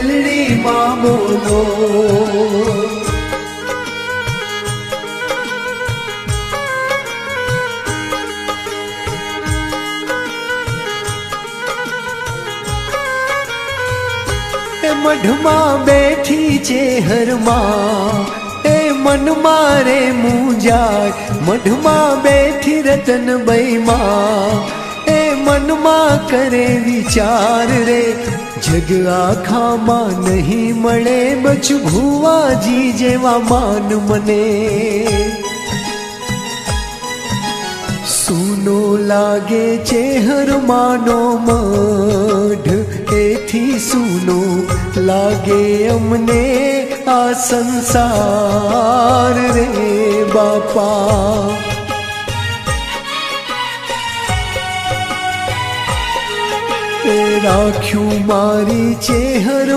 મેલડીમાં બોલો. મઢમાં બેઠી છે હરમાં એ મન મારે મૂંઝાય. મઢમાં બેઠી રતનબાઈમાં એ મનમાં કરે વિચાર રે. જગ આખામાં નહીં મળે બચુ ભુવાજી જેવા માન મને. સૂનો લાગે છે હરમાનો મઢ એથી સૂનો લાગે અમને આ સંસાર રે બાપા. રાખ્યું મારી ચેહર